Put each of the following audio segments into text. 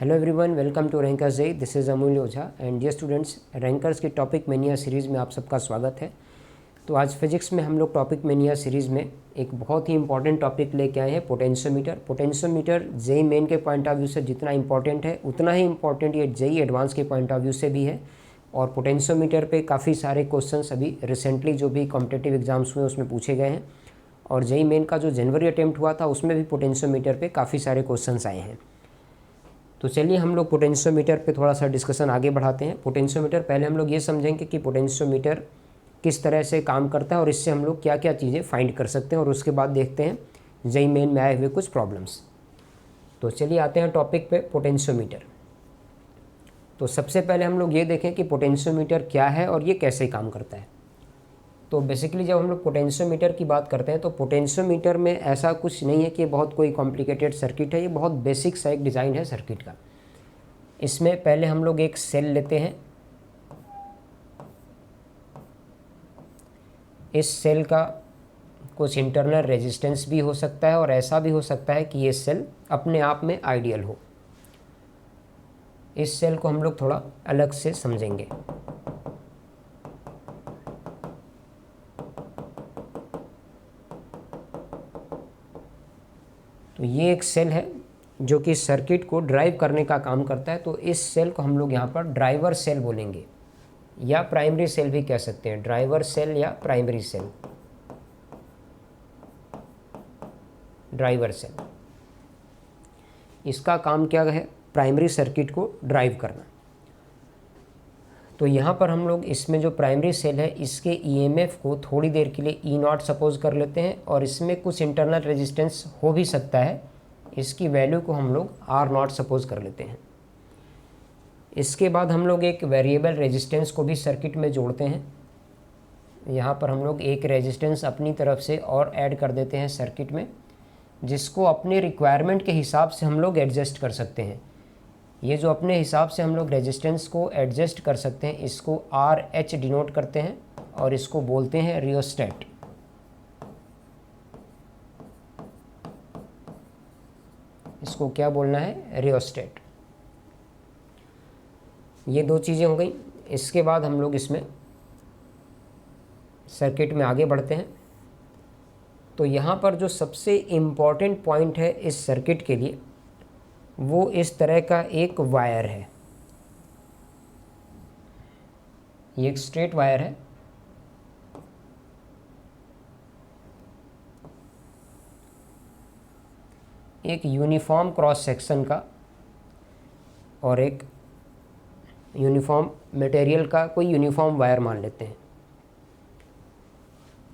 Hello everyone, welcome to Rankers Day. This is Amulya Ojha and dear students, Rankers की topic mania series में आप सबका स्वागत है। तो आज फिजिक्स में हम लोग टॉपिक मेनिया सीरीज़ में एक बहुत ही इंपॉर्टेंट टॉपिक लेके आए हैं, पोटेंशियोमीटर। पोटेंशियोमीटर जेई मेन के पॉइंट ऑफ व्यू से जितना इंपॉर्टेंट है उतना ही इंपॉर्टेंट ये जेई एडवांस के पॉइंट ऑफ व्यू से भी है। और पोटेंशियोमीटर पे काफ़ी सारे क्वेश्चंस अभी रिसेंटली जो भी कॉम्पिटिटिव एग्जाम्स हुए उसमें पूछे गए हैं, और जेई मेन का जो जनवरी अटेम्प्ट हुआ था उसमें भी पोटेंशियोमीटर पे काफ़ी सारे क्वेश्चंस आए हैं। तो चलिए हम लोग पोटेंशियोमीटर पे थोड़ा सा डिस्कशन आगे बढ़ाते हैं। पोटेंशियोमीटर पहले हम लोग ये समझेंगे कि पोटेंशियोमीटर किस तरह से काम करता है और इससे हम लोग क्या क्या चीज़ें फाइंड कर सकते हैं, और उसके बाद देखते हैं जेई मेन में आए हुए कुछ प्रॉब्लम्स। तो चलिए आते हैं टॉपिक पे, पोटेंशियोमीटर। तो सबसे पहले हम लोग ये देखें कि पोटेंशियोमीटर क्या है और ये कैसे काम करता है। तो बेसिकली जब हम लोग पोटेंशियोमीटर की बात करते हैं तो पोटेंशियोमीटर में ऐसा कुछ नहीं है कि बहुत कोई कॉम्प्लिकेटेड सर्किट है, ये बहुत बेसिक सा एक डिज़ाइन है सर्किट का। इसमें पहले हम लोग एक सेल लेते हैं। इस सेल का कुछ इंटरनल रेजिस्टेंस भी हो सकता है और ऐसा भी हो सकता है कि ये सेल अपने आप में आइडियल हो। इस सेल को हम लोग थोड़ा अलग से समझेंगे। तो ये एक सेल है जो कि सर्किट को ड्राइव करने का काम करता है। तो इस सेल को हम लोग यहाँ पर ड्राइवर सेल बोलेंगे, या प्राइमरी सेल भी कह सकते हैं, ड्राइवर सेल या प्राइमरी सेल, ड्राइवर सेल। इसका काम क्या है? प्राइमरी सर्किट को ड्राइव करना। तो यहाँ पर हम लोग इसमें जो प्राइमरी सेल है इसके ईएमएफ को थोड़ी देर के लिए ई नॉट सपोज कर लेते हैं, और इसमें कुछ इंटरनल रेजिस्टेंस हो भी सकता है, इसकी वैल्यू को हम लोग आर नॉट सपोज कर लेते हैं। इसके बाद हम लोग एक वेरिएबल रेजिस्टेंस को भी सर्किट में जोड़ते हैं। यहाँ पर हम लोग एक रेजिस्टेंस अपनी तरफ से और ऐड कर देते हैं सर्किट में, जिसको अपने रिक्वायरमेंट के हिसाब से हम लोग एडजस्ट कर सकते हैं। ये जो अपने हिसाब से हम लोग रेजिस्टेंस को एडजस्ट कर सकते हैं, इसको आर एच डिनोट करते हैं और इसको बोलते हैं रियोस्टेट। इसको क्या बोलना है? रियोस्टेट। ये दो चीज़ें हो गई। इसके बाद हम लोग इसमें सर्किट में आगे बढ़ते हैं। तो यहाँ पर जो सबसे इम्पॉर्टेंट पॉइंट है इस सर्किट के लिए, वो इस तरह का एक वायर है। ये एक स्ट्रेट वायर है। एक यूनिफॉर्म क्रॉस सेक्शन का और एक यूनिफॉर्म मटेरियल का कोई यूनिफॉर्म वायर मान लेते हैं।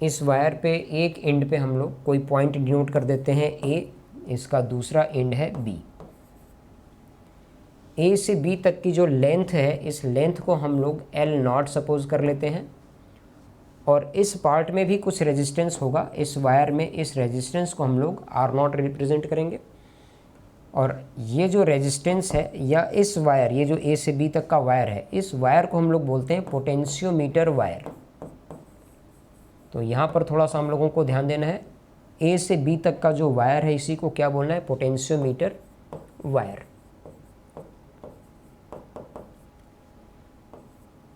इस वायर पे एक एंड पे हम लोग कोई पॉइंट डिनोट कर देते हैं ए, इसका दूसरा एंड है बी। ए से बी तक की जो लेंथ है, इस लेंथ को हम लोग एल नॉट सपोज कर लेते हैं, और इस पार्ट में भी कुछ रेजिस्टेंस होगा इस वायर में। इस रेजिस्टेंस को हम लोग आर नॉट रिप्रेजेंट करेंगे, और ये जो रेजिस्टेंस है या इस वायर, ये जो ए से बी तक का वायर है, इस वायर को हम लोग बोलते हैं पोटेंशियोमीटर वायर। तो यहाँ पर थोड़ा सा हम लोगों को ध्यान देना है, ए से बी तक का जो वायर है इसी को क्या बोलना है? Potentiometer wire.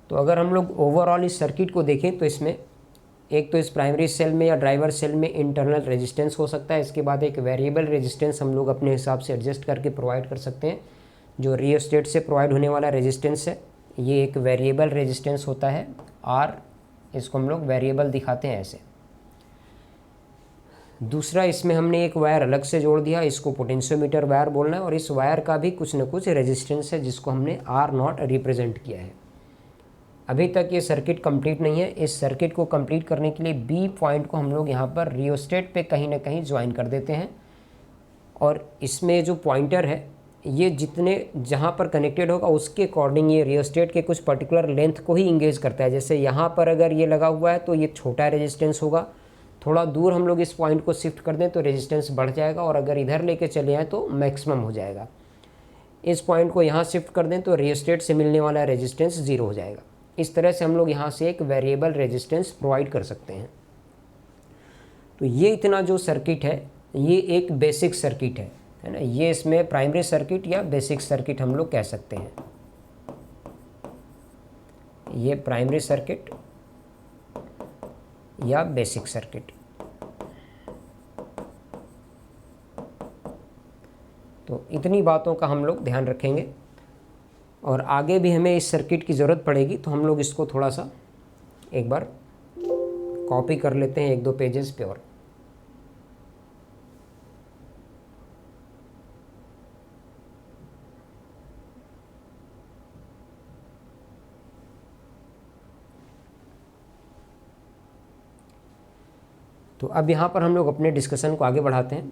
तो अगर हम लोग ओवरऑल इस सर्किट को देखें तो इसमें एक तो इस प्राइमरी सेल में या ड्राइवर सेल में इंटरनल रेजिस्टेंस हो सकता है। इसके बाद एक वेरिएबल रेजिस्टेंस हम लोग अपने हिसाब से एडजस्ट करके प्रोवाइड कर सकते हैं। जो रियोस्टेट से प्रोवाइड होने वाला रेजिस्टेंस है ये एक वेरिएबल रेजिस्टेंस होता है आर, इसको हम लोग वेरिएबल दिखाते हैं ऐसे। दूसरा, इसमें हमने एक वायर अलग से जोड़ दिया, इसको पोटेंशियोमीटर वायर बोलना है, और इस वायर का भी कुछ न कुछ रेजिस्टेंस है जिसको हमने आर नॉट रिप्रेजेंट किया है। अभी तक ये सर्किट कंप्लीट नहीं है। इस सर्किट को कंप्लीट करने के लिए बी पॉइंट को हम लोग यहाँ पर रियोस्टेट पे कहीं ना कहीं ज्वाइन कर देते हैं, और इसमें जो पॉइंटर है ये जितने जहाँ पर कनेक्टेड होगा उसके अकॉर्डिंग ये रियोस्टेट के कुछ पर्टिकुलर लेंथ को ही इंगेज करता है। जैसे यहाँ पर अगर ये लगा हुआ है तो ये छोटा रेजिस्टेंस होगा, थोड़ा दूर हम लोग इस पॉइंट को शिफ्ट कर दें तो रेजिस्टेंस बढ़ जाएगा, और अगर इधर लेके चले आएँ तो मैक्सिमम हो जाएगा। इस पॉइंट को यहाँ शिफ्ट कर दें तो रियोस्टेट से मिलने वाला रेजिस्टेंस ज़ीरो हो जाएगा। इस तरह से हम लोग यहाँ से एक वेरिएबल रेजिस्टेंस प्रोवाइड कर सकते हैं। तो ये इतना जो सर्किट है ये एक बेसिक सर्किट है। है ना। ये इसमें प्राइमरी सर्किट या बेसिक सर्किट हम लोग कह सकते हैं। ये प्राइमरी सर्किट या बेसिक सर्किट। तो इतनी बातों का हम लोग ध्यान रखेंगे और आगे भी हमें इस सर्किट की ज़रूरत पड़ेगी, तो हम लोग इसको थोड़ा सा एक बार कॉपी कर लेते हैं 1-2 पेजेस पे। और तो अब यहाँ पर हम लोग अपने डिस्कशन को आगे बढ़ाते हैं।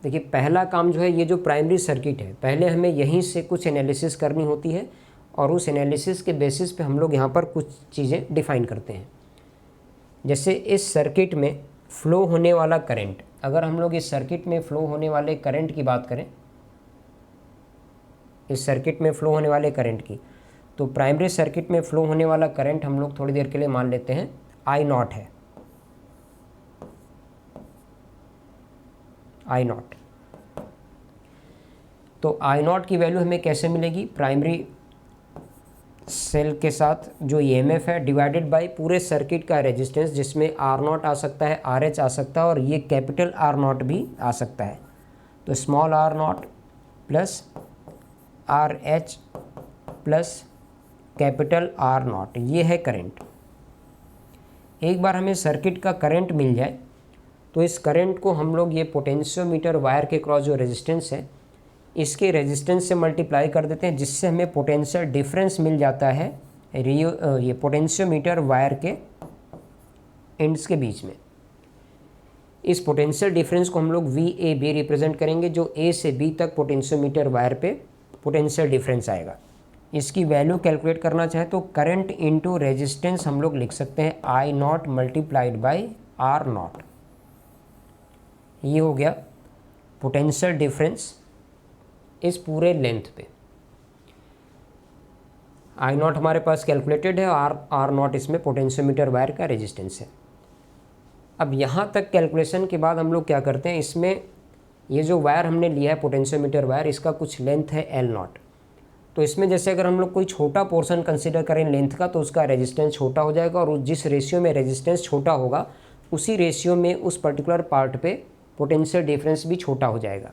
देखिए, पहला काम जो है, ये जो प्राइमरी सर्किट है, पहले हमें यहीं से कुछ एनालिसिस करनी होती है और उस एनालिसिस के बेसिस पे हम लोग यहाँ पर कुछ चीज़ें डिफ़ाइन करते हैं। जैसे इस सर्किट में फ़्लो होने वाला करंट, अगर हम लोग इस सर्किट में फ़्लो होने वाले करंट की बात करें, इस सर्किट में फ़्लो होने वाले करंट की, तो प्राइमरी सर्किट में फ़्लो होने वाला करंट हम लोग थोड़ी देर के लिए मान लेते हैं I0 है, I0। तो I0 की वैल्यू हमें कैसे मिलेगी? प्राइमरी सेल के साथ जो EMF है डिवाइडेड बाय पूरे सर्किट का रेजिस्टेंस, जिसमें R0 आ सकता है, RH आ सकता है और ये कैपिटल R0 भी आ सकता है। तो small R0 plus RH plus capital R0, ये है करंट। एक बार हमें सर्किट का करंट मिल जाए तो इस करंट को हम लोग ये पोटेंशियोमीटर वायर के क्रॉस जो रेजिस्टेंस है, इसके रेजिस्टेंस से मल्टीप्लाई कर देते हैं, जिससे हमें पोटेंशियल डिफरेंस मिल जाता है ये पोटेंशियोमीटर वायर के एंड्स के बीच में। इस पोटेंशियल डिफरेंस को हम लोग VAB रिप्रेजेंट करेंगे, जो A से B तक पोटेंशियोमीटर वायर पे पोटेंशियल डिफरेंस आएगा। इसकी वैल्यू कैलकुलेट करना चाहे तो करंट इनटू रेजिस्टेंस हम लोग लिख सकते हैं I0 मल्टीप्लाइड बाय R0। ये हो गया पोटेंशियल डिफरेंस इस पूरे लेंथ पे। I0 हमारे पास कैलकुलेटेड है और R0 इसमें पोटेंशियोमीटर वायर का रेजिस्टेंस है। अब यहाँ तक कैलकुलेशन के बाद हम लोग क्या करते हैं, इसमें ये जो वायर हमने लिया है पोटेंशियोमीटर वायर, इसका कुछ लेंथ है L0। तो इसमें जैसे अगर हम लोग कोई छोटा पोर्शन कंसिडर करें लेंथ का, तो उसका रेजिस्टेंस छोटा हो जाएगा और जिस रेशियो में रेजिस्टेंस छोटा होगा उसी रेशियो में उस पर्टिकुलर पार्ट पे पोटेंशियल डिफरेंस भी छोटा हो जाएगा।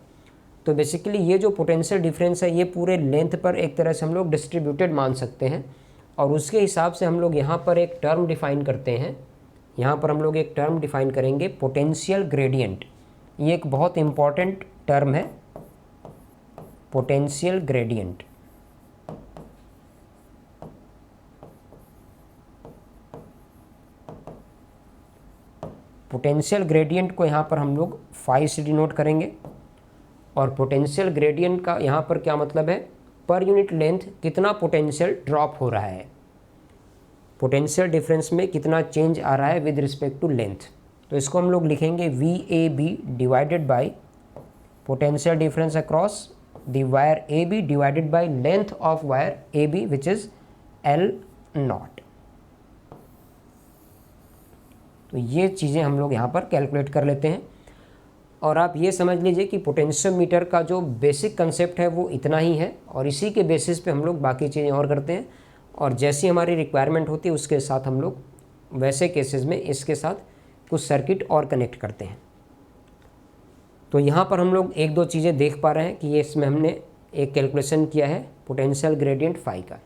तो बेसिकली ये जो पोटेंशियल डिफरेंस है, ये पूरे लेंथ पर एक तरह से हम लोग डिस्ट्रीब्यूटेड मान सकते हैं और उसके हिसाब से हम लोग यहाँ पर एक टर्म डिफ़ाइन करते हैं। यहाँ पर हम लोग एक टर्म डिफ़ाइन करेंगे पोटेंशियल ग्रेडियंट। ये एक बहुत इम्पॉर्टेंट टर्म है, पोटेंशियल ग्रेडियंट। पोटेंशियल ग्रेडियंट को यहाँ पर हम लोग फाई से डिनोट करेंगे और पोटेंशियल ग्रेडियंट का यहाँ पर क्या मतलब है, पर यूनिट लेंथ कितना पोटेंशियल ड्रॉप हो रहा है, पोटेंशियल डिफरेंस में कितना चेंज आ रहा है विद रिस्पेक्ट टू लेंथ। तो इसको हम लोग लिखेंगे VAB divided by potential difference across the wire AB divided by length of wire AB which is L0। तो ये चीज़ें हम लोग यहाँ पर कैलकुलेट कर लेते हैं और आप ये समझ लीजिए कि पोटेंशियोमीटर का जो बेसिक कंसेप्ट है वो इतना ही है और इसी के बेसिस पे हम लोग बाकी चीज़ें और करते हैं और जैसी हमारी रिक्वायरमेंट होती है उसके साथ हम लोग वैसे केसेस में इसके साथ कुछ सर्किट और कनेक्ट करते हैं। तो यहाँ पर हम लोग 1-2 चीज़ें देख पा रहे हैं कि ये इसमें हमने एक कैलकुलेशन किया है पोटेंशियल ग्रेडियंट फाई का।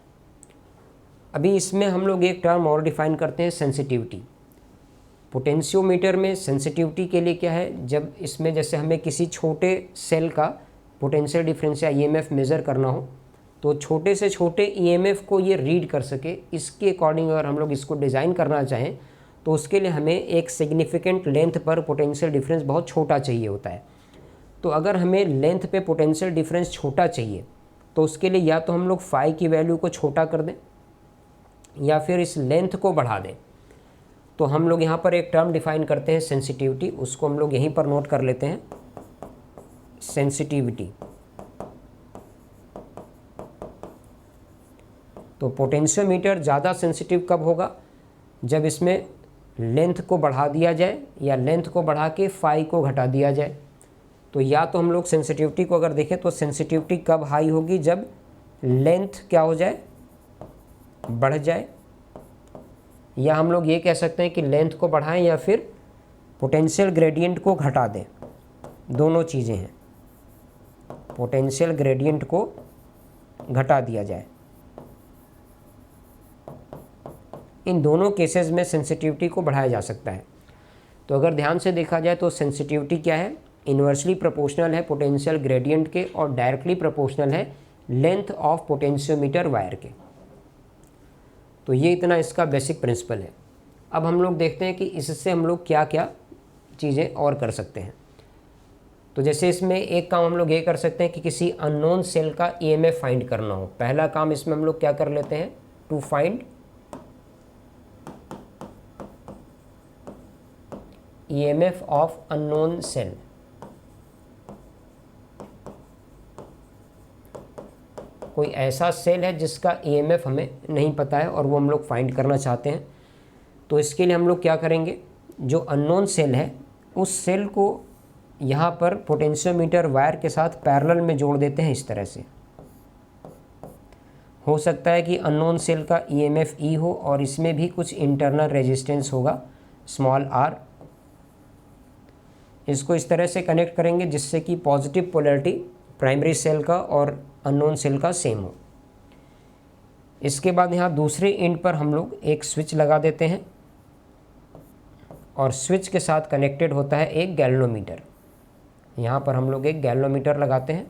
अभी इसमें हम लोग एक टर्म और डिफाइन करते हैं, सेंसिटिविटी। पोटेंशियोमीटर में सेंसिटिविटी के लिए क्या है, जब इसमें जैसे हमें किसी छोटे सेल का पोटेंशियल डिफरेंस या EMF मेज़र करना हो तो छोटे से छोटे EMF को ये रीड कर सके, इसके अकॉर्डिंग अगर हम लोग इसको डिज़ाइन करना चाहें तो उसके लिए हमें एक सिग्निफिकेंट लेंथ पर पोटेंशियल डिफरेंस बहुत छोटा चाहिए होता है। तो अगर हमें लेंथ पे पोटेंशियल डिफरेंस छोटा चाहिए तो उसके लिए या तो हम लोग फाई की वैल्यू को छोटा कर दें या फिर इस लेंथ को बढ़ा दें। तो हम लोग यहाँ पर एक टर्म डिफाइन करते हैं सेंसिटिविटी, उसको हम लोग यहीं पर नोट कर लेते हैं, सेंसिटिविटी। तो पोटेंशियोमीटर ज़्यादा सेंसिटिव कब होगा, जब इसमें लेंथ को बढ़ा दिया जाए या लेंथ को बढ़ा के फाई को घटा दिया जाए। तो तो या तो हम लोग सेंसिटिविटी को अगर देखें तो सेंसिटिविटी कब हाई होगी, जब लेंथ क्या हो जाए, बढ़ जाए, या हम लोग ये कह सकते हैं कि लेंथ को बढ़ाएं या फिर पोटेंशियल ग्रेडियंट को घटा दें। दोनों चीज़ें हैं, पोटेंशियल ग्रेडियंट को घटा दिया जाए। इन दोनों केसेस में सेंसिटिविटी को बढ़ाया जा सकता है। तो अगर ध्यान से देखा जाए तो सेंसिटिविटी क्या है, इन्वर्सली प्रोपोर्शनल है पोटेंशियल ग्रेडियंट के और डायरेक्टली प्रोपोर्शनल है लेंथ ऑफ पोटेंशियोमीटर वायर के। तो ये इतना इसका बेसिक प्रिंसिपल है। अब हम लोग देखते हैं कि इससे हम लोग क्या क्या चीज़ें और कर सकते हैं। तो जैसे इसमें एक काम हम लोग ये कर सकते हैं कि किसी अननोन सेल का ईएमएफ फाइंड करना हो। पहला काम इसमें हम लोग क्या कर लेते हैं, to find EMF of unknown cell. कोई ऐसा सेल है जिसका ईएमएफ हमें नहीं पता है और वो हम लोग फाइंड करना चाहते हैं। तो इसके लिए हम लोग क्या करेंगे, जो अननोन सेल है उस सेल को यहाँ पर पोटेंशियोमीटर वायर के साथ पैरेलल में जोड़ देते हैं इस तरह से। हो सकता है कि अननोन सेल का ईएमएफ ई हो और इसमें भी कुछ इंटरनल रेजिस्टेंस होगा स्मॉल आर। इसको इस तरह से कनेक्ट करेंगे जिससे कि पॉजिटिव पोलैरिटी प्राइमरी सेल का और अननोन सेल का सेम हो। इसके बाद यहाँ दूसरे एंड पर हम लोग एक स्विच लगा देते हैं और स्विच के साथ कनेक्टेड होता है एक गैल्वेनोमीटर। यहाँ पर हम लोग एक गैल्वेनोमीटर लगाते हैं।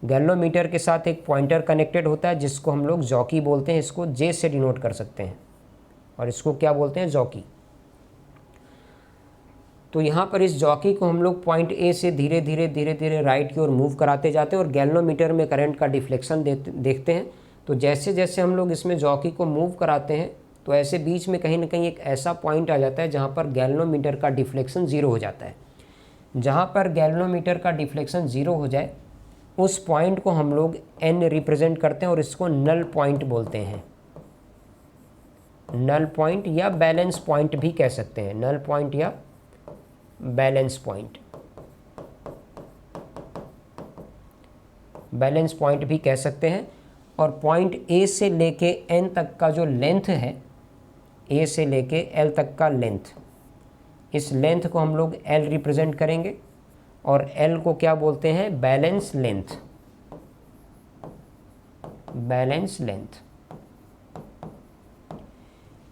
गैल्वेनोमीटर के साथ एक पॉइंटर कनेक्टेड होता है जिसको हम लोग जॉकी बोलते हैं। इसको जे से डिनोट कर सकते हैं और इसको क्या बोलते हैं, जॉकी। तो यहाँ पर इस जॉकी को हम लोग पॉइंट ए से धीरे धीरे राइट की ओर मूव कराते जाते हैं और गैल्वेनोमीटर में करंट का डिफ्लेक्शन देखते हैं। तो जैसे जैसे हम लोग इसमें जॉकी को मूव कराते हैं तो ऐसे बीच में कहीं ना कहीं एक ऐसा पॉइंट आ जाता है जहाँ पर गैल्वेनोमीटर का डिफ्लेक्शन ज़ीरो हो जाता है। जहाँ पर गैल्वेनोमीटर का डिफ्लेक्शन ज़ीरो हो जाए उस पॉइंट को हम लोग एन रिप्रेजेंट करते हैं और इसको नल पॉइंट बोलते हैं। नल पॉइंट या बैलेंस पॉइंट भी कह सकते हैं, नल पॉइंट या बैलेंस पॉइंट, बैलेंस पॉइंट भी कह सकते हैं। और पॉइंट ए से लेके एन तक का जो लेंथ है, ए से लेके एल तक का लेंथ, इस लेंथ को हम लोग एल रिप्रेजेंट करेंगे और एल को क्या बोलते हैं, बैलेंस लेंथ, बैलेंस लेंथ।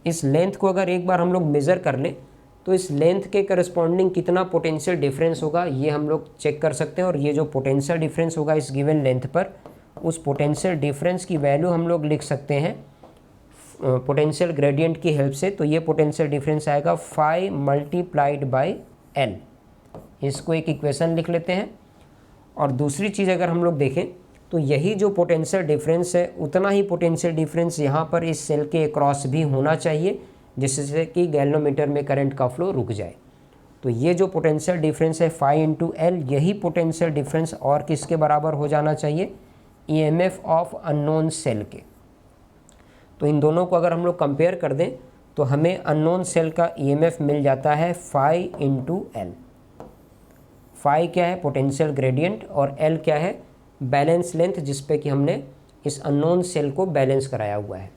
इस लेंथ को अगर एक बार हम लोग मेज़र कर लें तो इस लेंथ के करस्पॉन्डिंग कितना पोटेंशियल डिफरेंस होगा ये हम लोग चेक कर सकते हैं। और ये जो पोटेंशियल डिफरेंस होगा इस गिवन लेंथ पर, उस पोटेंशियल डिफरेंस की वैल्यू हम लोग लिख सकते हैं पोटेंशियल ग्रेडियंट की हेल्प से। तो ये पोटेंशियल डिफरेंस आएगा फाई मल्टीप्लाइड बाय एल। इसको एक इक्वेशन लिख लेते हैं। और दूसरी चीज़ अगर हम लोग देखें तो यही जो पोटेंशियल डिफरेंस है उतना ही पोटेंशियल डिफरेंस यहाँ पर इस सेल के अक्रॉस भी होना चाहिए जिससे कि गैल्वेनोमीटर में करंट का फ्लो रुक जाए। तो ये जो पोटेंशियल डिफरेंस है फाई इंटू एल, यही पोटेंशियल डिफरेंस और किसके बराबर हो जाना चाहिए, ईएमएफ ऑफ अननोन सेल के। तो इन दोनों को अगर हम लोग कंपेयर कर दें तो हमें अननोन सेल का ईएमएफ मिल जाता है फाई इंटू एल। फाई क्या है, पोटेंशियल ग्रेडियंट, और एल क्या है, बैलेंस लेंथ, जिस पे कि हमने इस अननोन सेल को बैलेंस कराया हुआ है।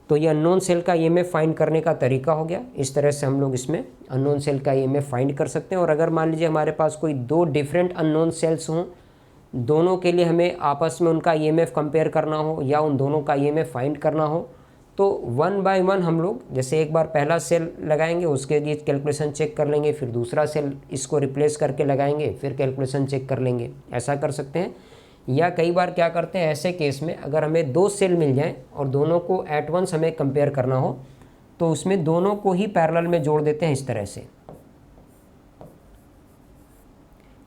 तो ये अननोन सेल का ईएमएफ फाइंड करने का तरीका हो गया। इस तरह से हम लोग इसमें अननोन सेल का ईएमएफ फाइंड कर सकते हैं। और अगर मान लीजिए हमारे पास कोई दो डिफरेंट अननोन सेल्स हों, दोनों के लिए हमें आपस में उनका ईएमएफ कंपेयर करना हो या उन दोनों का ईएमएफ फाइंड करना हो, तो वन बाय वन हम लोग जैसे एक बार पहला सेल लगाएंगे, उसके लिए कैलकुलेशन चेक कर लेंगे, फिर दूसरा सेल इसको रिप्लेस करके लगाएंगे, फिर कैलकुलेशन चेक कर लेंगे, ऐसा कर सकते हैं। या कई बार क्या करते हैं, ऐसे केस में अगर हमें दो सेल मिल जाएं और दोनों को एट वंस हमें कंपेयर करना हो तो उसमें दोनों को ही पैरेलल में जोड़ देते हैं इस तरह से।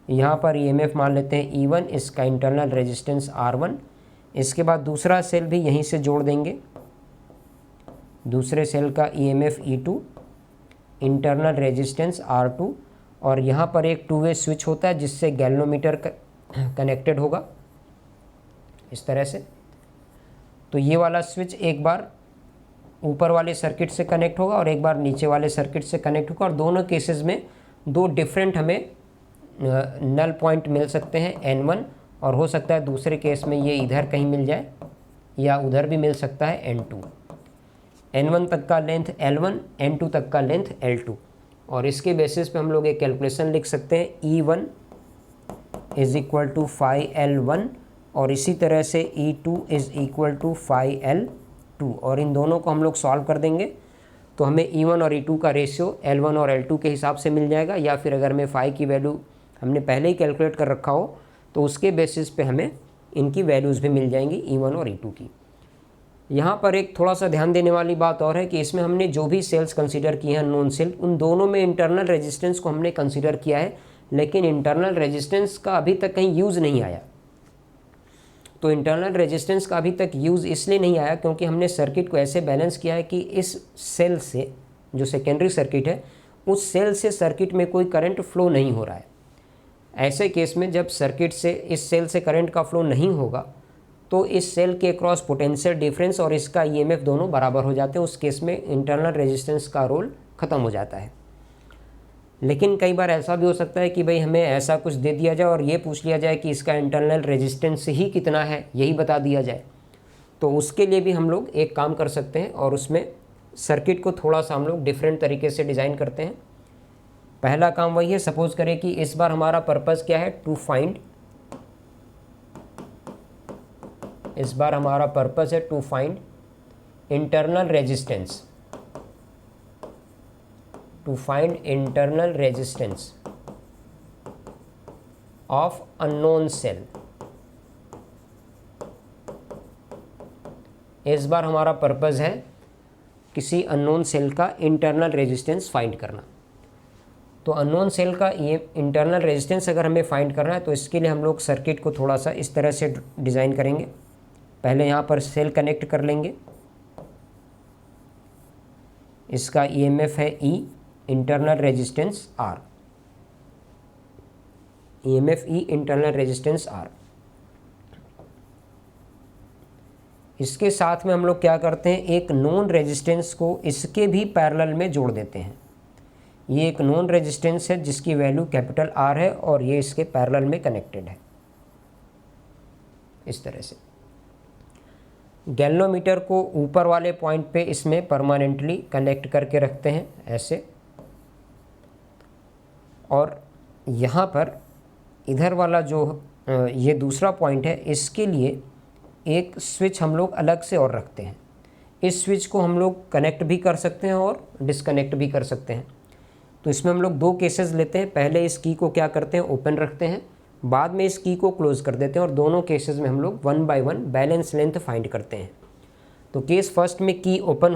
यहाँ पर ईएमएफ मान लेते हैं E1, इसका इंटरनल रेजिस्टेंस R1। इसके बाद दूसरा सेल भी यहीं से जोड़ देंगे, दूसरे सेल का EMF E2, internal resistance R2, और यहाँ पर एक टू वे स्विच होता है जिससे गैल्वेनोमीटर कनेक्टेड होगा इस तरह से। तो ये वाला स्विच एक बार ऊपर वाले सर्किट से कनेक्ट होगा और एक बार नीचे वाले सर्किट से कनेक्ट होगा, और दोनों केसेस में दो डिफरेंट हमें नल पॉइंट मिल सकते हैं N1, और हो सकता है दूसरे केस में ये इधर कहीं मिल जाए या उधर भी मिल सकता है N2। N1 तक का लेंथ L1, N2 तक का लेंथ L2, और इसके बेसिस पे हम लोग एक कैलकुलेशन लिख सकते हैं E1 is equal to 5L1, और इसी तरह से E2 is equal to 5L2, और इन दोनों को हम लोग सॉल्व कर देंगे तो हमें E1 और E2 का रेशियो L1 और L2 के हिसाब से मिल जाएगा, या फिर अगर मैं फाई की वैल्यू हमने पहले ही कैलकुलेट कर रखा हो तो उसके बेसिस पे हमें इनकी वैल्यूज़ भी मिल जाएंगी E1 और E2 की। यहाँ पर एक थोड़ा सा ध्यान देने वाली बात और है कि इसमें हमने जो भी सेल्स कंसीडर किए हैं नॉन सेल, उन दोनों में इंटरनल रेजिस्टेंस को हमने कंसीडर किया है, लेकिन इंटरनल रेजिस्टेंस का अभी तक कहीं यूज़ नहीं आया। तो इंटरनल रेजिस्टेंस का अभी तक यूज़ इसलिए नहीं आया क्योंकि हमने सर्किट को ऐसे बैलेंस किया है कि इस सेल से, जो सेकेंडरी सर्किट है, उस सेल से सर्किट में कोई करंट फ्लो नहीं हो रहा है। ऐसे केस में जब सर्किट से इस सेल से करंट का फ्लो नहीं होगा तो इस सेल के अक्रॉस पोटेंशियल डिफरेंस और इसका ईएमएफ दोनों बराबर हो जाते हैं। उस केस में इंटरनल रेजिस्टेंस का रोल ख़त्म हो जाता है। लेकिन कई बार ऐसा भी हो सकता है कि भाई हमें ऐसा कुछ दे दिया जाए और ये पूछ लिया जाए कि इसका इंटरनल रेजिस्टेंस ही कितना है, यही बता दिया जाए, तो उसके लिए भी हम लोग एक काम कर सकते हैं और उसमें सर्किट को थोड़ा सा हम लोग डिफरेंट तरीके से डिज़ाइन करते हैं। पहला काम वही है, सपोज करें कि इस बार हमारा पर्पज़ क्या है, टू फाइंड, इस बार हमारा पर्पज़ है to find internal resistance, to find internal resistance of unknown cell. इस बार हमारा पर्पज़ है किसी अननोन सेल का इंटरनल रेजिस्टेंस फाइंड करना। तो अननोन सेल का ये इंटरनल रेजिस्टेंस अगर हमें फाइंड करना है तो इसके लिए हम लोग सर्किट को थोड़ा सा इस तरह से डिज़ाइन करेंगे। पहले यहाँ पर सेल कनेक्ट कर लेंगे, इसका ईएमएफ है E, internal resistance R, EMF E, internal resistance R। इसके साथ में हम लोग क्या करते हैं, एक नॉन रेजिस्टेंस को इसके भी पैरेलल में जोड़ देते हैं। ये एक नॉन रेजिस्टेंस है जिसकी वैल्यू कैपिटल R है और ये इसके पैरेलल में कनेक्टेड है इस तरह से। गैल्वेनोमीटर को ऊपर वाले पॉइंट पे इसमें परमानेंटली कनेक्ट करके रखते हैं ऐसे, और यहाँ पर इधर वाला जो ये दूसरा पॉइंट है इसके लिए एक स्विच हम लोग अलग से और रखते हैं। इस स्विच को हम लोग कनेक्ट भी कर सकते हैं और डिसकनेक्ट भी कर सकते हैं। तो इसमें हम लोग दो केसेस लेते हैं, पहले इस की को क्या करते हैं, ओपन रखते हैं, बाद में इस की को क्लोज कर देते हैं, और दोनों केसेस में हम लोग 1 बाय 1 बैलेंस लेंथ फाइंड करते हैं। तो केस फर्स्ट में की ओपन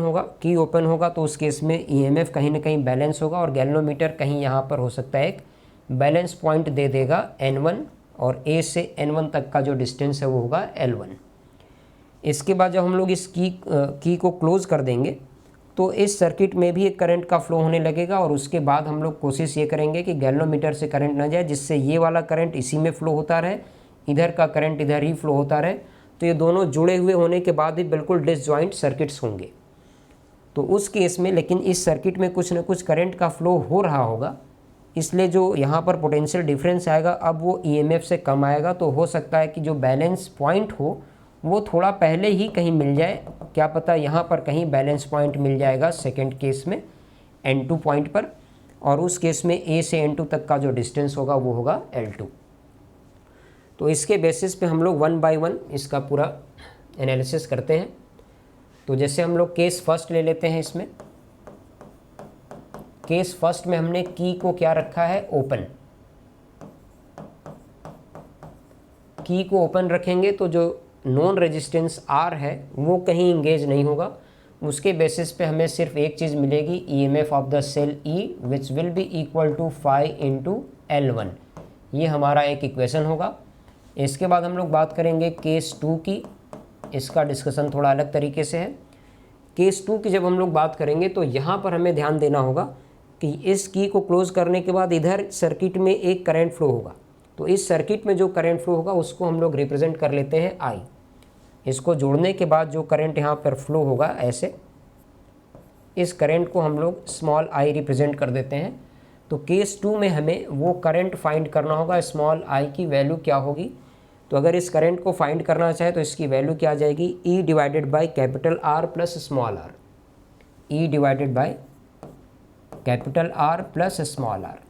होगा तो उस केस में ईएमएफ कहीं ना कहीं बैलेंस होगा और गैल्वेनोमीटर कहीं यहाँ पर हो सकता है एक बैलेंस पॉइंट दे देगा N1, और A से N1 तक का जो डिस्टेंस है वो होगा L1। इसके बाद जब हम लोग इस की को क्लोज कर देंगे तो इस सर्किट में भी एक करंट का फ्लो होने लगेगा, और उसके बाद हम लोग कोशिश ये करेंगे कि गैल्वेनोमीटर से करंट ना जाए, जिससे ये वाला करंट इसी में फ्लो होता रहे, इधर का करंट इधर ही फ्लो होता रहे। तो ये दोनों जुड़े हुए होने के बाद भी बिल्कुल डिसजॉइंट सर्किट्स होंगे। तो उस केस में लेकिन इस सर्किट में कुछ ना कुछ करंट का फ्लो हो रहा होगा, इसलिए जो यहाँ पर पोटेंशियल डिफरेंस आएगा अब वो ईएमएफ से कम आएगा। तो हो सकता है कि जो बैलेंस पॉइंट हो वो थोड़ा पहले ही कहीं मिल जाए, क्या पता यहाँ पर कहीं बैलेंस पॉइंट मिल जाएगा सेकंड केस में N2 पॉइंट पर, और उस केस में A से N2 तक का जो डिस्टेंस होगा वो होगा L2। तो इसके बेसिस पे हम लोग 1 बाय 1 इसका पूरा एनालिसिस करते हैं। तो जैसे हम लोग केस फर्स्ट ले लेते हैं, इसमें केस फर्स्ट में हमने की को क्या रखा है, ओपन। की को ओपन रखेंगे तो जो नॉन रेजिस्टेंस R है वो कहीं इंगेज नहीं होगा। उसके बेसिस पे हमें सिर्फ एक चीज़ मिलेगी, EMF of the cell E which will be equal to 5 × L1। ये हमारा एक इक्वेशन होगा। इसके बाद हम लोग बात करेंगे केस 2 की, इसका डिस्कशन थोड़ा अलग तरीके से है। केस 2 की जब हम लोग बात करेंगे तो यहाँ पर हमें ध्यान देना होगा कि इस की को क्लोज करने के बाद इधर सर्किट में एक करंट फ्लो होगा। तो इस सर्किट में जो करंट फ्लो होगा उसको हम लोग रिप्रेजेंट कर लेते हैं I। इसको जोड़ने के बाद जो करंट यहाँ पर फ्लो होगा ऐसे, इस करंट को हम लोग स्मॉल I रिप्रेजेंट कर देते हैं। तो केस 2 में हमें वो करंट फाइंड करना होगा, स्मॉल आई की वैल्यू क्या होगी। तो अगर इस करंट को फाइंड करना चाहे तो इसकी वैल्यू क्या आ जाएगी, e divided by capital R plus small r, e divided by capital R plus small r.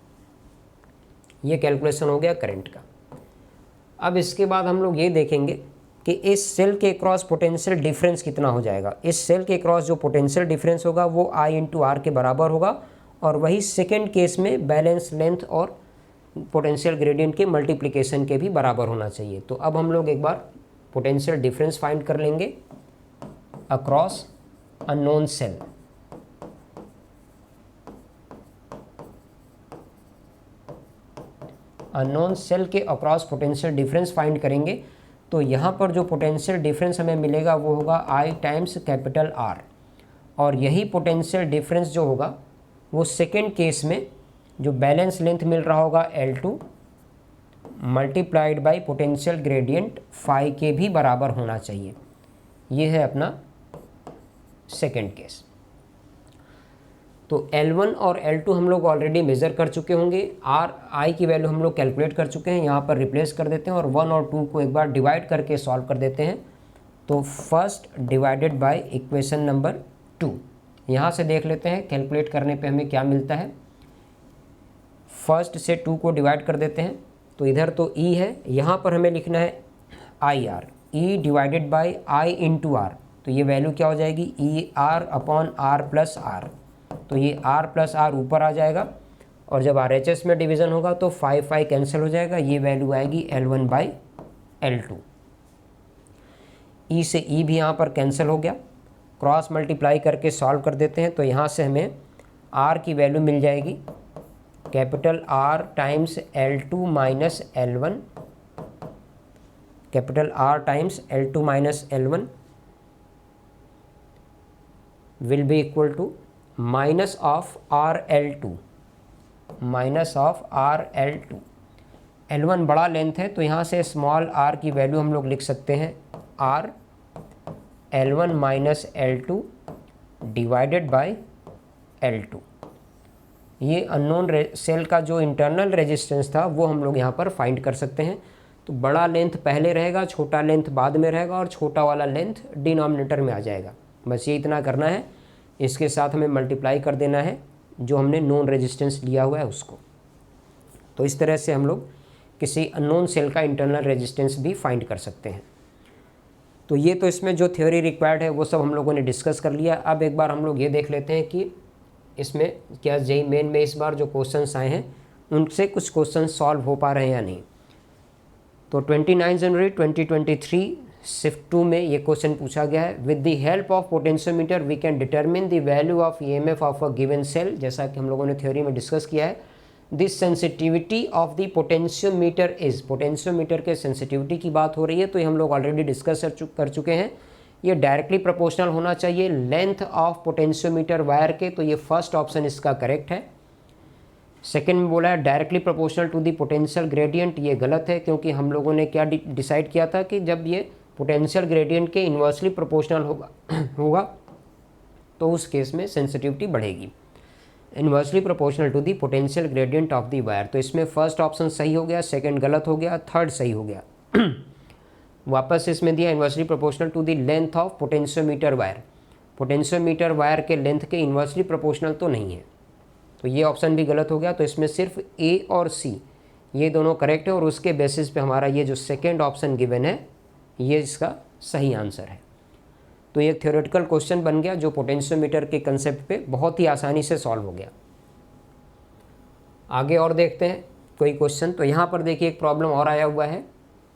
ये कैलकुलेशन हो गया करंट का। अब इसके बाद हम लोग ये देखेंगे कि इस सेल के क्रॉस पोटेंशियल डिफरेंस कितना हो जाएगा। इस सेल के क्रॉस जो पोटेंशियल डिफरेंस होगा वो आई इंटू आर के बराबर होगा, और वही सेकेंड केस में बैलेंस लेंथ और पोटेंशियल ग्रेडियंट के मल्टीप्लिकेशन के भी बराबर होना चाहिए। तो अब हम लोग एक बार पोटेंशियल डिफरेंस फाइंड कर लेंगे across unknown cell. Unknown cell के अक्रॉस पोटेंशियल डिफरेंस फाइंड करेंगे तो यहाँ पर जो पोटेंशियल डिफरेंस हमें मिलेगा वो होगा आई टाइम्स कैपिटल आर, और यही पोटेंशियल डिफरेंस जो होगा वो सेकेंड केस में जो बैलेंस लेंथ मिल रहा होगा L2 multiplied by potential gradient phi के भी बराबर होना चाहिए। ये है अपना सेकेंड केस। तो L1 और L2 हम लोग ऑलरेडी मेज़र कर चुके होंगे, आई की वैल्यू हम लोग कैलकुलेट कर चुके हैं, यहाँ पर रिप्लेस कर देते हैं और 1 और 2 को एक बार डिवाइड करके सॉल्व कर देते हैं। तो first divided by equation number 2, यहाँ से देख लेते हैं कैलकुलेट करने पे हमें क्या मिलता है। फर्स्ट से 2 को डिवाइड कर देते हैं, तो इधर तो E है, यहाँ पर हमें लिखना है I R, E divided by I into R. तो ये वैल्यू क्या हो जाएगी, E R upon R plus R. तो ये आर प्लस आर ऊपर आ जाएगा, और जब RHS में डिवीज़न होगा तो 5 कैंसिल हो जाएगा, ये वैल्यू आएगी L1 बाई L2। ई से ई भी यहाँ पर कैंसिल हो गया, क्रॉस मल्टीप्लाई करके सॉल्व कर देते हैं। तो यहाँ से हमें आर की वैल्यू मिल जाएगी capital R times L2 minus L1, capital R times L2 minus L1 will be equal to minus of RL2, minus of RL2। L1 बड़ा लेंथ है तो यहाँ से स्मॉल r की वैल्यू हम लोग लिख सकते हैं R L1 minus L2 divided by L2। ये अननोन सेल का जो इंटरनल रेजिस्टेंस था वो हम लोग यहाँ पर फाइंड कर सकते हैं। तो बड़ा लेंथ पहले रहेगा, छोटा लेंथ बाद में रहेगा, और छोटा वाला लेंथ डिनोमिनेटर में आ जाएगा। बस ये इतना करना है, इसके साथ हमें मल्टीप्लाई कर देना है जो हमने नोन रेजिस्टेंस लिया हुआ है उसको। तो इस तरह से हम लोग किसी अननोन सेल का इंटरनल रेजिस्टेंस भी फाइंड कर सकते हैं। तो ये तो इसमें जो थ्योरी रिक्वायर्ड है वो सब हम लोगों ने डिस्कस कर लिया। अब एक बार हम लोग ये देख लेते हैं कि इसमें क्या जेई मेन में इस बार जो क्वेश्चंस आए हैं उनसे कुछ क्वेश्चन सॉल्व हो पा रहे हैं या नहीं। तो 29 जनवरी 2023 शिफ्ट 2 में ये क्वेश्चन पूछा गया है, with the help of potentiometer we can determine the value of EMF of a given cell. जैसा कि हम लोगों ने थ्योरी में डिस्कस किया है, this sensitivity of the potentiometer is, potentiometer के सेंसिटिविटी की बात हो रही है, तो ये हम लोग ऑलरेडी डिस्कस कर चुके हैं। ये डायरेक्टली प्रोपोर्शनल होना चाहिए लेंथ ऑफ पोटेंशियोमीटर वायर के, तो ये फर्स्ट ऑप्शन इसका करेक्ट है। सेकेंड में बोला है directly proportional to the potential gradient, ये गलत है, क्योंकि हम लोगों ने क्या डिसाइड किया था कि जब ये पोटेंशियल ग्रेडियंट के इन्वर्सली प्रोपोर्शनल होगा तो उस केस में सेंसिटिविटी बढ़ेगी। Inversely proportional to the potential gradient of the wire, तो इसमें फर्स्ट ऑप्शन सही हो गया, सेकंड गलत हो गया, थर्ड सही हो गया। वापस इसमें दिया inversely proportional to the length of potentiometer wire, potentiometer wire के लेंथ के इन्वर्सली प्रोपोर्शनल तो नहीं है, तो ये ऑप्शन भी गलत हो गया। तो इसमें सिर्फ ए और सी ये दोनों करेक्ट है, और उसके बेसिस पे हमारा ये जो सेकेंड ऑप्शन गिवन है ये इसका सही आंसर है। तो ये थ्योरेटिकल क्वेश्चन बन गया जो पोटेंशियोमीटर के कंसेप्ट पे बहुत ही आसानी से सॉल्व हो गया। आगे और देखते हैं कोई क्वेश्चन। तो यहाँ पर देखिए एक प्रॉब्लम और आया हुआ है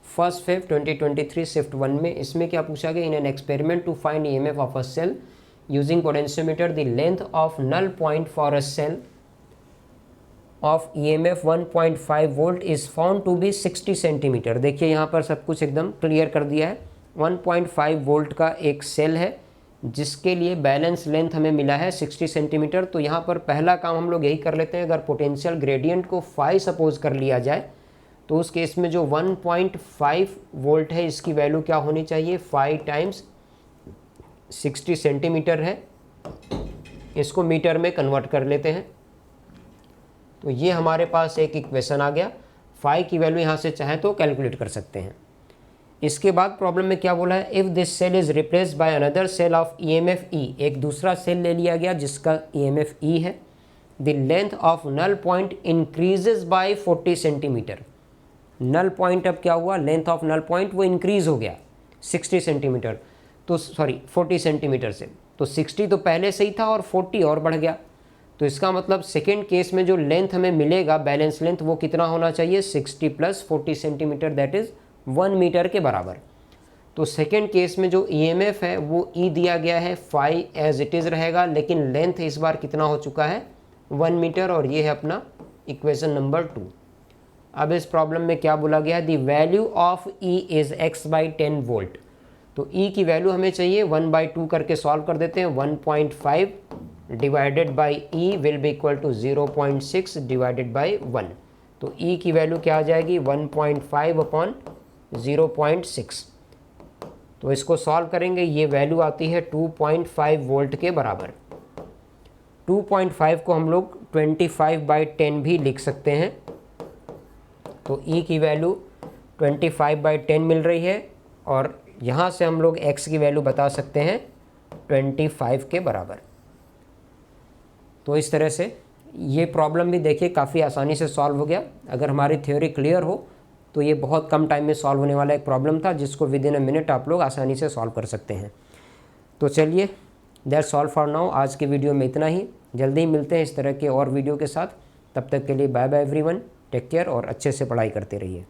1 Feb 2023 शिफ्ट 1 में। इसमें क्या पूछा गया, in an experiment to find EMF of a cell using potentiometer the length of null point for a cell of EMF 1.5 volt is found to be 60 centimetre. देखिए यहाँ पर सब कुछ एकदम क्लियर कर दिया है। 1.5 वोल्ट का एक सेल है जिसके लिए बैलेंस लेंथ हमें मिला है 60 सेंटीमीटर। तो यहाँ पर पहला काम हम लोग यही कर लेते हैं, अगर पोटेंशियल ग्रेडियंट को फाई सपोज कर लिया जाए तो उस केस में जो 1.5 वोल्ट है इसकी वैल्यू क्या होनी चाहिए, 5 टाइम्स 60 सेंटीमीटर है, इसको मीटर में कन्वर्ट कर लेते हैं। तो ये हमारे पास एक इक्वेशन आ गया। फाई की वैल्यू यहाँ से चाहे तो कैलकुलेट कर सकते हैं। इसके बाद प्रॉब्लम में क्या बोला है, if this cell is replaced by another cell of EMF E, एक दूसरा सेल ले लिया गया जिसका ईएमएफ ई है। The length of null point increases by 40 centimetre. Null point अब क्या हुआ, लेंथ ऑफ नल पॉइंट वो इंक्रीज हो गया 60 सेंटीमीटर, तो सॉरी 40 सेंटीमीटर से, तो 60 तो पहले से ही था और 40 और बढ़ गया। तो इसका मतलब सेकेंड केस में जो लेंथ हमें मिलेगा बैलेंस लेंथ वो कितना होना चाहिए, 60 + 40 सेंटीमीटर, दैट इज़ 1 मीटर के बराबर। तो सेकेंड केस में जो ईएमएफ है वो ई दिया गया है, फाई एज इट इज़ रहेगा, लेकिन लेंथ इस बार कितना हो चुका है, 1 मीटर, और ये है अपना इक्वेशन नंबर 2। अब इस प्रॉब्लम में क्या बोला गया है, the value of E is x/10 volt. तो ई की वैल्यू हमें चाहिए, 1/2 करके सॉल्व कर देते हैं। 1.5 divided by E will be equal to 0.6 divided by 1। तो ई की वैल्यू क्या आ जाएगी, 1.5/0.6। तो इसको सॉल्व करेंगे, ये वैल्यू आती है 2.5 वोल्ट के बराबर। 2.5 को हम लोग 25/10 भी लिख सकते हैं। तो ई की वैल्यू 25/10 मिल रही है, और यहाँ से हम लोग x की वैल्यू बता सकते हैं 25 के बराबर। तो इस तरह से ये प्रॉब्लम भी देखिए काफ़ी आसानी से सॉल्व हो गया। अगर हमारी थ्योरी क्लियर हो तो ये बहुत कम टाइम में सॉल्व होने वाला एक प्रॉब्लम था, जिसको विद इन अ मिनट आप लोग आसानी से सॉल्व कर सकते हैं। तो चलिए, दैट्स ऑल फॉर नाउ। आज के वीडियो में इतना ही। जल्दी ही मिलते हैं इस तरह के और वीडियो के साथ। तब तक के लिए bye bye everyone, take care और अच्छे से पढ़ाई करते रहिए।